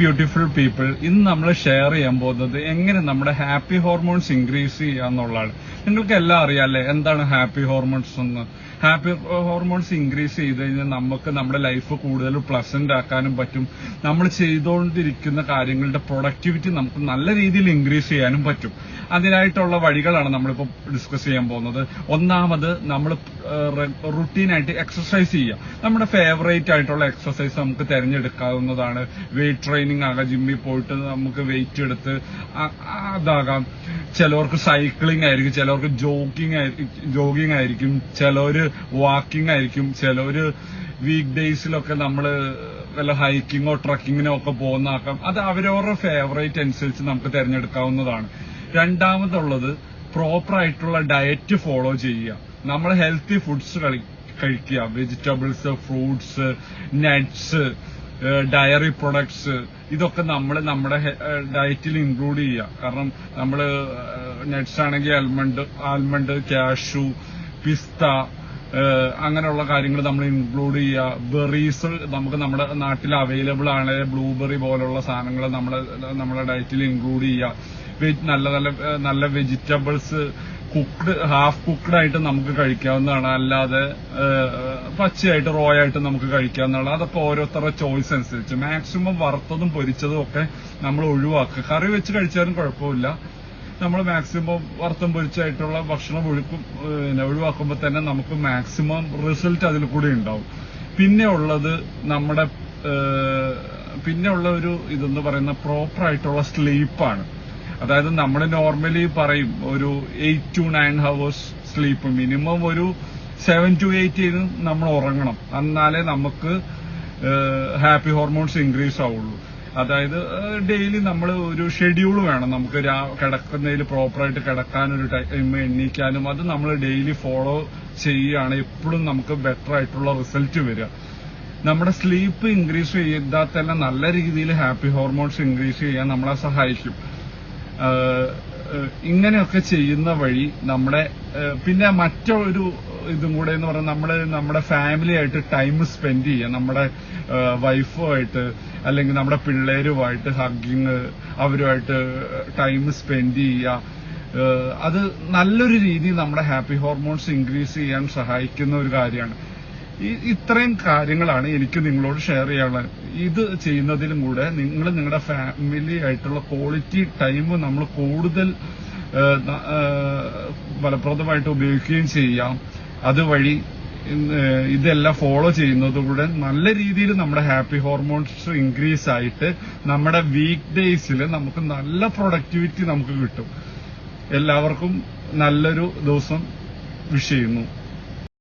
Beautiful people, ഇന്ന് നമ്മൾ share ചെയ്യാൻ പോകുന്നത് എങ്ങനെ നമ്മുടെ ഹാപ്പി ഹോർമോൺസ് ഇൻക്രീസ് ചെയ്യാന്നുള്ളതാണ്. നിങ്ങൾക്ക് എല്ലാം അറിയാല്ലേ എന്താണ് ഹാപ്പി ഹോർമോൺസ് എന്ന്. ഹാപ്പി ഹോർമോൺസ് ഇൻക്രീസ് ചെയ്ത് കഴിഞ്ഞാൽ നമുക്ക് നമ്മുടെ ലൈഫ് കൂടുതൽ പ്ലസന്റ് ആക്കാനും പറ്റും. നമ്മൾ ചെയ്തുകൊണ്ടിരിക്കുന്ന കാര്യങ്ങളുടെ പ്രൊഡക്ടിവിറ്റി നമുക്ക് നല്ല രീതിയിൽ ഇൻക്രീസ് ചെയ്യാനും പറ്റും. അതിനായിട്ടുള്ള വഴികളാണ് നമ്മളിപ്പോൾ ഡിസ്കസ് ചെയ്യാൻ പോകുന്നത്. ഒന്നാമത് നമ്മൾ റുട്ടീനായിട്ട് എക്സസൈസ് ചെയ്യുക. നമ്മുടെ ഫേവറേറ്റ് ആയിട്ടുള്ള എക്സസൈസ് നമുക്ക് തിരഞ്ഞെടുക്കാവുന്നതാണ്. വെയിറ്റ് ട്രെയിനിങ് ആകാം, ജിമ്മിൽ പോയിട്ട് നമുക്ക് വെയിറ്റ് എടുത്ത് അതാകാം. ചിലവർക്ക് സൈക്ലിംഗ് ആയിരിക്കും, ചിലവർക്ക് ജോഗിങ് ആയിരിക്കും, ചിലവര് വാക്കിംഗ് ആയിരിക്കും, ചിലവര് വീക്ക് ഡേയ്സിലൊക്കെ നമ്മള് വല്ല ഹൈക്കിങ്ങോ ട്രക്കിങ്ങിനോ ഒക്കെ പോകുന്നതാക്കാം. അത് അവരവരുടെ ഫേവറേറ്റ് അനുസരിച്ച് നമുക്ക് തിരഞ്ഞെടുക്കാവുന്നതാണ്. രണ്ടാമതുള്ളത് പ്രോപ്പർ ആയിട്ടുള്ള ഡയറ്റ് ഫോളോ ചെയ്യുക. നമ്മൾ ഹെൽത്തി ഫുഡ്സ് കഴിക്കുക. Vegetables, fruits, nuts, diary products, ഇതൊക്കെ നമ്മൾ നമ്മുടെ ഡയറ്റിൽ ഇൻക്ലൂഡ് ചെയ്യുക. കാരണം നമ്മൾ നട്ട്സ് ആണെങ്കിൽ ആൽമണ്ട്, കാഷ്യൂ, പിസ്ത, അങ്ങനെയുള്ള കാര്യങ്ങൾ നമ്മൾ ഇൻക്ലൂഡ് ചെയ്യുക. ബെറീസ് നമുക്ക് നമ്മുടെ നാട്ടിൽ അവൈലബിൾ ആണ്. ബ്ലൂബെറി പോലുള്ള സാധനങ്ങൾ നമ്മുടെ ഡയറ്റിൽ ഇൻക്ലൂഡ് ചെയ്യുക. നല്ല വെജിറ്റബിൾസ് ഹാഫ് കുക്ക്ഡ് ആയിട്ട് നമുക്ക് കഴിക്കാവുന്നതാണ്. അല്ലാതെ പച്ചയായിട്ട് റോ ആയിട്ട് നമുക്ക് കഴിക്കാവുന്നതാണ്. അതൊക്കെ ഓരോരുത്തരുടെ ചോയ്സ് അനുസരിച്ച്. മാക്സിമം വറുത്തതും പൊരിച്ചതും ഒക്കെ നമ്മൾ ഒഴിവാക്കുക. കറി വെച്ച് കഴിച്ചാലും കുഴപ്പമില്ല. നമ്മൾ മാക്സിമം വറുത്തും പൊരിച്ചായിട്ടുള്ള ഭക്ഷണം ഒഴിവാക്കുമ്പോൾ തന്നെ നമുക്ക് മാക്സിമം റിസൾട്ട് അതിൽ കൂടി ഉണ്ടാവും. പിന്നെ ഉള്ള ഒരു ഇതെന്ന് പറയുന്ന പ്രോപ്പർ ആയിട്ടുള്ള സ്ലീപ്പാണ്. അതായത് നമ്മൾ നോർമലി പറയും ഒരു 8 to 9 hours സ്ലീപ്പ്, മിനിമം ഒരു 7 to 8 നമ്മൾ ഉറങ്ങണം. എന്നാലേ നമുക്ക് ഹാപ്പി ഹോർമോൺസ് ഇൻക്രീസ് ആവുള്ളൂ. അതായത് ഡെയിലി നമ്മൾ ഒരു ഷെഡ്യൂൾ വേണം. നമുക്ക് കിടക്കുന്നതിൽ പ്രോപ്പറായിട്ട് കിടക്കാനൊരു ടൈം, എണ്ണീക്കാനും അത് നമ്മൾ ഡെയിലി ഫോളോ ചെയ്യുകയാണ് എപ്പോഴും നമുക്ക് ബെറ്റർ ആയിട്ടുള്ള റിസൾട്ട് വരിക. നമ്മുടെ സ്ലീപ്പ് ഇൻക്രീസ് ചെയ്താൽ തന്നെ നല്ല രീതിയിൽ ഹാപ്പി ഹോർമോൺസ് ഇൻക്രീസ് ചെയ്യാൻ നമ്മളെ സഹായിക്കും. ഇങ്ങനെയൊക്കെ ചെയ്യുന്ന വഴി പിന്നെ മറ്റൊരു ഇതും കൂടെ എന്ന് പറഞ്ഞാൽ നമ്മുടെ ഫാമിലി ആയിട്ട് ടൈം സ്പെൻഡ് ചെയ്യുക. നമ്മുടെ വൈഫുമായിട്ട് അല്ലെങ്കിൽ നമ്മുടെ പിള്ളേരുമായിട്ട് ഹഗ്ഗിങ്, അവരുമായിട്ട് ടൈം സ്പെൻഡ് ചെയ്യുക. അത് നല്ലൊരു രീതിയിൽ നമ്മുടെ ഹാപ്പി ഹോർമോൺസ് ഇൻക്രീസ് ചെയ്യാൻ സഹായിക്കുന്ന ഒരു കാര്യമാണ്. ഇത്രയും കാര്യങ്ങളാണ് എനിക്ക് നിങ്ങളോട് ഷെയർ ചെയ്യാനുള്ളത്. ഇത് ചെയ്യുന്നതിലും കൂടെ നിങ്ങളുടെ ഫാമിലി ആയിട്ടുള്ള ക്വാളിറ്റി ടൈം നമ്മൾ കൂടുതൽ ഫലപ്രദമായിട്ട് ഉപയോഗിക്കുകയും ചെയ്യാം. അതുവഴി ഇതെല്ലാം ഫോളോ ചെയ്യുന്നതോടെ നല്ല രീതിയിൽ നമ്മുടെ ഹാപ്പി ഹോർമോൺസ് ഇൻക്രീസ് ആയിട്ട് നമ്മുടെ വീക്ക് ഡേയ്സിൽ നമുക്ക് നല്ല പ്രൊഡക്ടിവിറ്റി നമുക്ക് കിട്ടും. എല്ലാവർക്കും നല്ലൊരു ദിവസം വിഷ് ചെയ്യുന്നു.